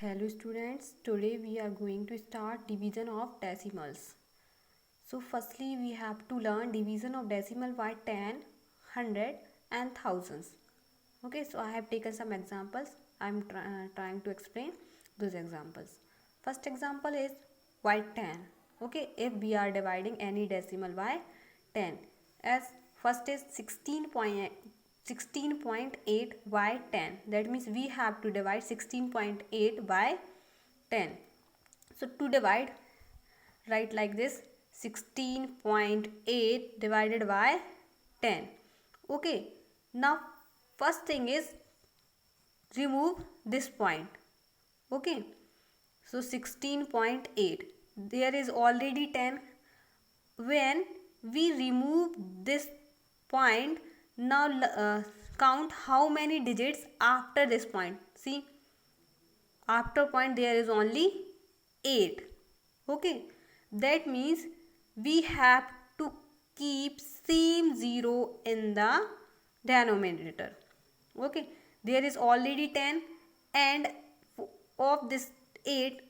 Hello students, today we are going to start division of decimals. So firstly we have to learn division of decimal by 10, 100 and thousands. Okay, so I have taken some examples. I am trying to explain those examples. First example is by 10. Okay, if we are dividing any decimal by 10, as first is 16.8 by 10, that means we have to divide 16.8 by 10. So to divide, write like this: 16.8 divided by 10. Okay, now first thing is remove this point. Okay, so 16.8, there is already 10. When we remove this point, now count how many digits after this point. See, after point there is only 8. Okay, that means we have to keep same 0 in the denominator. Okay, there is already 10, and of this 8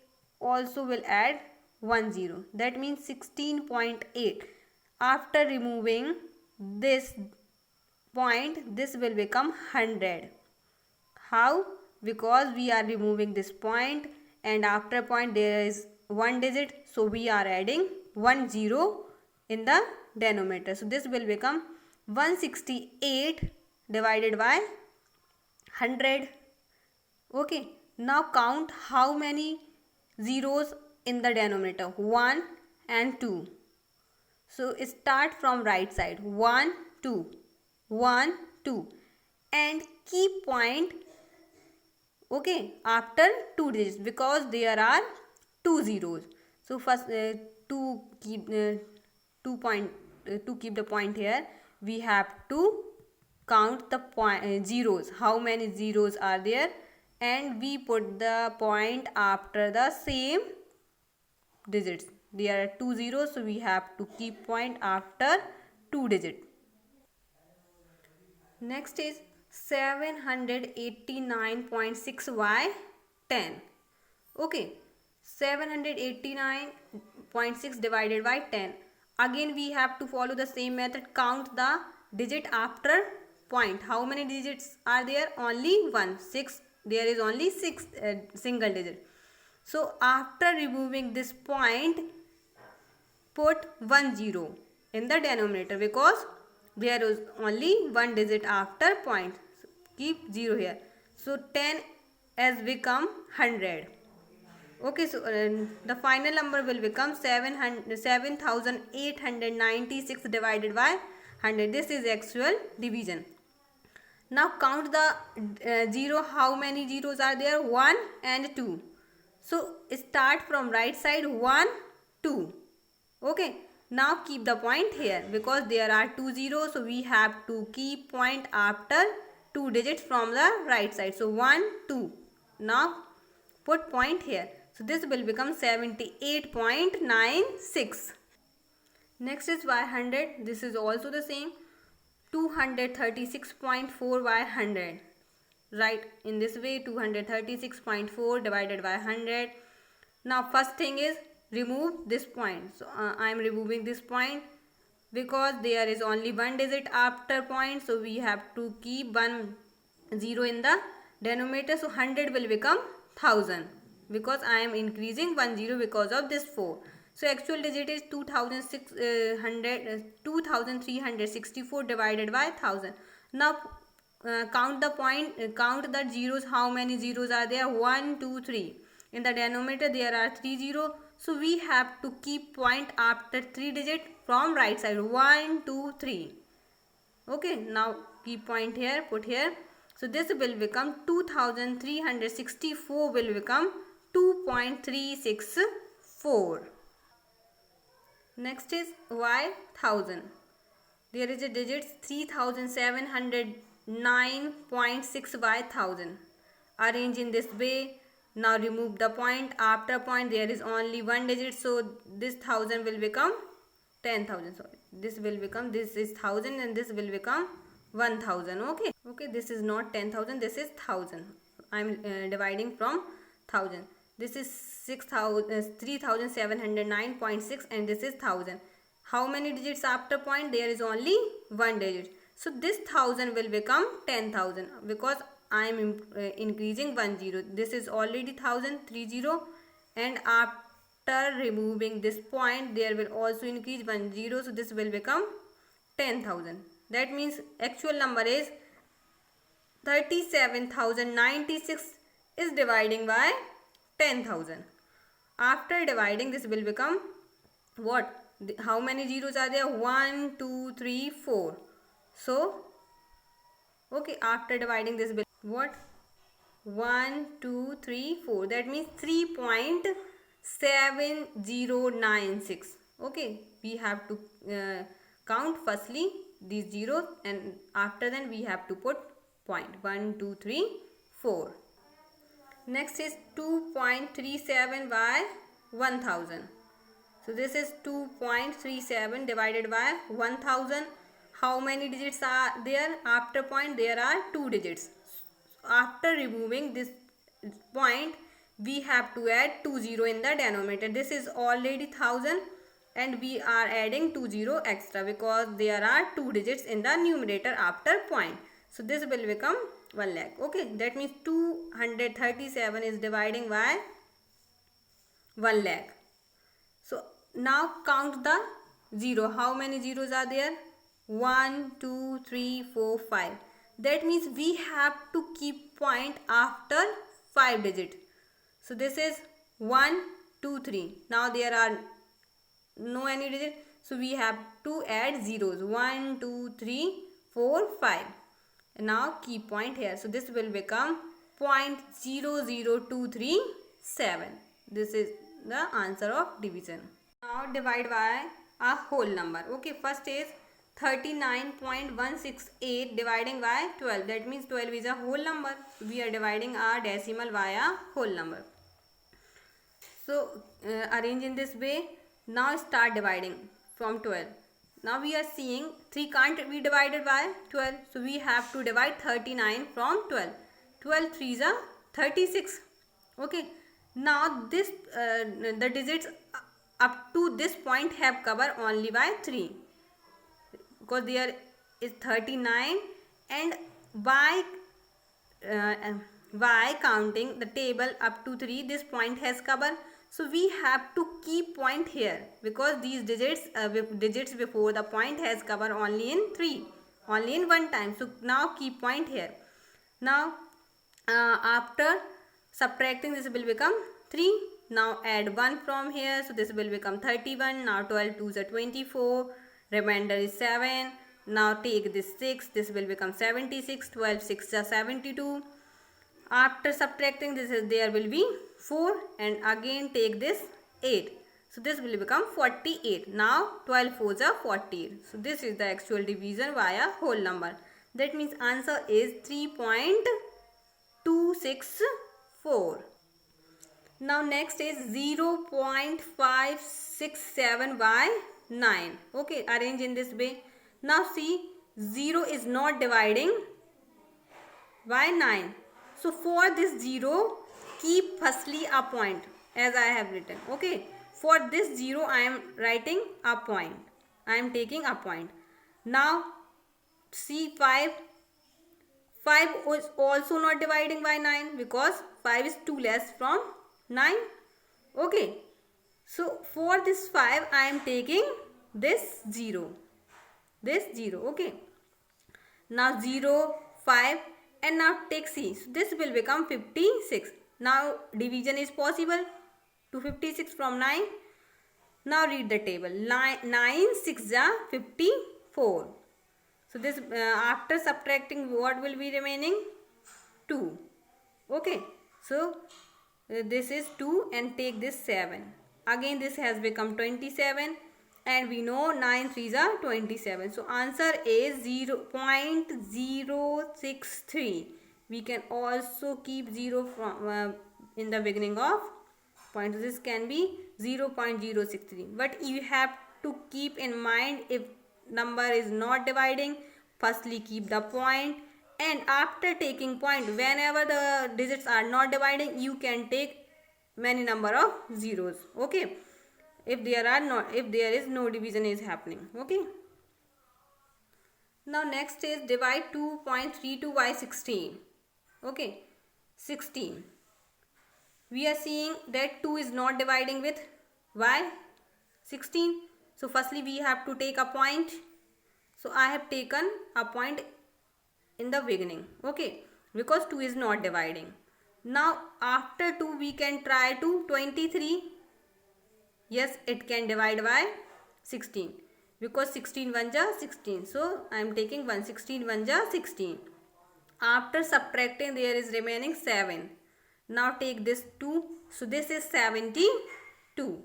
also will add 1 0. That means 16.8. After removing this point, this will become 100. How? Because we are removing this point, and after point there is one digit, so we are adding 1 0 in the denominator. So this will become 168 divided by 100. Okay, now count how many zeros in the denominator: 1 and 2. So start from right side: 1 2 1 2, and keep point, okay, after 2 digits, because there are 2 zeros. So first to keep to keep the point here, we have to count the zeros, how many zeros are there, and we put the point after the same digits. There are 2 zeros, so we have to keep point after 2 digits. Next is 789.6 by 10. Okay, 789.6 divided by 10. Again we have to follow the same method. Count the digit after point. How many digits are there? Only 1. 6. There is only 6 single digit. So after removing this point, put 1 0 in the denominator, because there is only one digit after point. So keep 0 here. So 10 has become 100. Okay, so the final number will become 7,896 divided by 100. This is actual division. Now count the 0. How many zeros are there? 1 and 2. So start from right side: 1 2. Okay, now keep the point here, because there are 2 zeros, so we have to keep point after 2 digits from the right side. So 1 2. Now put point here. So this will become 78.96. Next is by 100. This is also the same: 236.4 by 100. Right, in this way: 236.4 divided by 100. Now first thing is remove this point. So I am removing this point, because there is only one digit after point, so we have to keep 1 0 in the denominator. So 100 will become 1000, because I am increasing 1 0 because of this 4. So actual digit is 2364 divided by 1000. Now count the point, count the zeros. How many zeros are there? 1 2 3. In the denominator there are 3 0, so we have to keep point after 3 digit from right side: 1 2 3. Okay, now keep point here, put here. So this will become 2364 will become 2.364. Next is y 1000. There is a digit 3709.6 by 1000. Arrange in this way. Now remove the point. After point there is only one digit, so this 1000 will become 10,000. Sorry, this will become, this is 1000 and this will become 1000. Okay, this is not 10,000, this is 1000. I am dividing from 1000. This is 3709.6 and this is 1000. How many digits after point? There is only one digit. So this 1000 will become 10,000 because I am increasing 1 0. This is already 1030, and after removing this point there will also increase 1 0. So this will become 10,000. That means actual number is 37,096 is dividing by 10,000. After dividing, this will become what? How many zeros are there? 1, 2, 3, 4. So, okay, after dividing this will what? 1, 2, 3, 4. That means 3.7096. Okay, we have to count firstly these zeros, and after then we have to put point. 1, 2, 3, 4. Next is 2.37 by 1000. So this is 2.37 divided by 1000. How many digits are there after point? There are 2 digits. After removing this point, we have to add 20 in the denominator. This is already 1000 and we are adding 20 extra because there are 2 digits in the numerator after point. So this will become 1 lakh. Okay, that means 237 is dividing by 1 lakh. So now count the 0. How many zeros are there? 1, 2, 3, 4, 5. That means we have to keep point after 5 digits. So this is 1, 2, 3. Now there are no any digit. So we have to add zeros. 1, 2, 3, 4, 5. And now keep point here. So this will become 0.00237. This is the answer of division. Now divide by a whole number. Okay, first is 39.168 dividing by 12. That means 12 is a whole number. We are dividing our decimal by a whole number. So arrange in this way. Now start dividing from 12. Now we are seeing 3 can't be divided by 12. So we have to divide 39 from 12. 12 3s are 36. Okay. Now this the digits up to this point have cover only by 3. Because there is 39 and by counting the table up to 3, this point has cover. So we have to keep point here because these digits before the point has cover only in 3, only in one time. So now keep point here. Now after subtracting, this will become 3. Now add 1 from here. So this will become 31. Now 12 2s are 24. Remainder is 7. Now take this 6. This will become 76. 12 6 are 72. After subtracting, there will be 4 and again take this 8. So this will become 48. Now 12 4s are 48. So this is the actual division via whole number. That means answer is 3.264. Now next is 0.567 by 9. Okay, arrange in this way. Now see, 0 is not dividing by 9. So for this 0, keep firstly a point as I have written. Okay, for this 0 I am writing a point. I am taking a point. Now see 5. 5 is also not dividing by 9 because 5 is 2 less from 9. Okay, so for this 5 I am taking this 0. This 0. Okay, now 0, 5 and now take C. So this will become 56. Now division is possible to 56 from 9. Now read the table. 9 6 are 54. So this after subtracting, what will be remaining? 2. Okay. So this is 2 and take this 7. Again this has become 27 and we know 9 3s are 27. So answer is 0.063. We can also keep 0 from in the beginning of point. This can be 0.063. But you have to keep in mind, if number is not dividing, firstly keep the point, and after taking point, whenever the digits are not dividing, you can take many number of zeros. Okay, if there is no division is happening. Okay, now next is divide 2.32 by 16. Okay, 16. We are seeing that 2 is not dividing with y 16. So firstly we have to take a point. So I have taken a point in the beginning. Okay, because 2 is not dividing. Now after 2 we can try to 23. Yes, it can divide by 16 because 16 1 ja 16. So I am taking 1. 16 1 ja 16. After subtracting there is remaining 7. Now take this 2. So this is 72.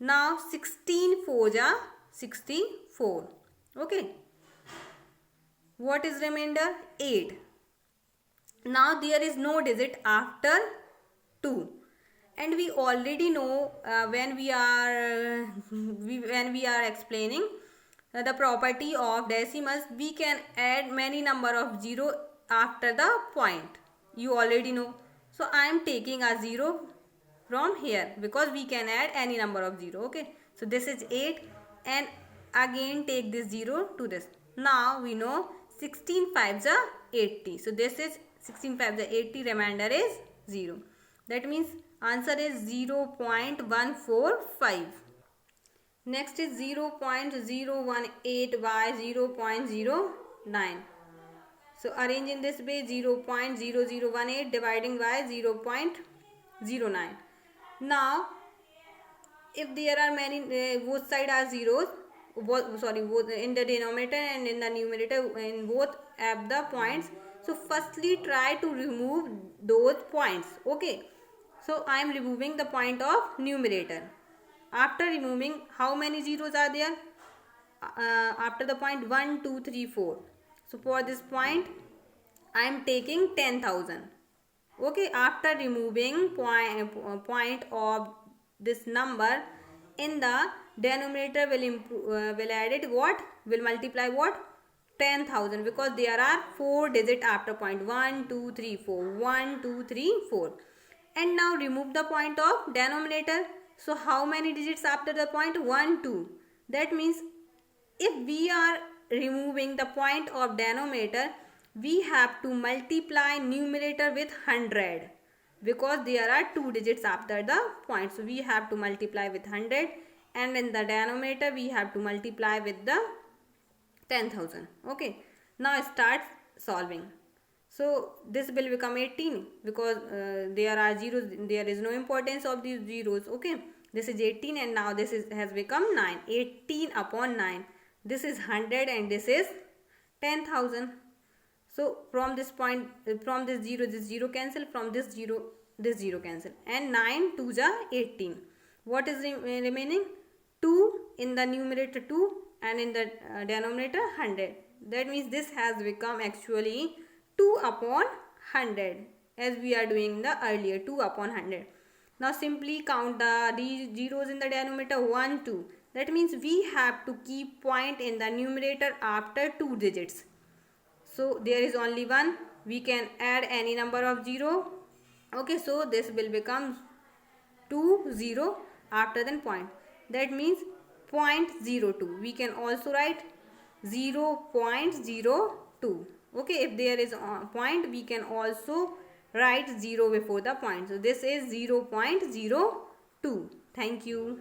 Now 16 4 ja 64. Okay. What is remainder? 8. Now there is no digit after 2. And we already know when we are explaining the property of decimals, we can add many number of 0 after the point. You already know. So I am taking a 0 from here because we can add any number of 0. Okay, so this is 8 and again take this 0 to this. Now we know 16 5s are 80. So this is 16 5s are 80, remainder is 0. That means answer is 0.145. Next is 0.018 by 0.09. So arrange in this way: 0.0018 dividing by 0.09. Now if there are many both side are zeros, both in the denominator and in the numerator, in both have the points. So firstly try to remove those points. Okay, so I am removing the point of numerator. After removing, how many zeros are there after the point? 1 2 3 4. So for this point I am taking 10,000. Okay, after removing point of this number, in the denominator will add it what? Will multiply what? 10,000, because there are 4 digits after point. 1 2 3 4. 1 2 3 4. And now remove the point of denominator. So how many digits after the point? 1 2. That means if we are removing the point of denominator, we have to multiply numerator with 100, because there are 2 digits after the point. So we have to multiply with 100, and in the denominator we have to multiply with the 10,000. Okay, now start solving. So this will become 18 because there are zeros, there is no importance of these zeros. Okay, this is 18 and now this has become 9. 18 upon 9. This is 100 and this is 10,000. So from this point, from this 0 cancel, from this 0 cancel, and 9 2s are 18. What is remaining? 2 in the numerator, 2, and in the denominator 100. That means this has become actually 2 upon 100, as we are doing the earlier 2 upon 100. Now simply count the zeros in the denominator 1 2. That means we have to keep point in the numerator after 2 digits. So there is only 1. We can add any number of 0. Okay, so this will become 2 0 after then point. That means 0.02. We can also write 0.02. Okay, if there is a point, we can also write 0 before the point. So this is 0.02. Thank you.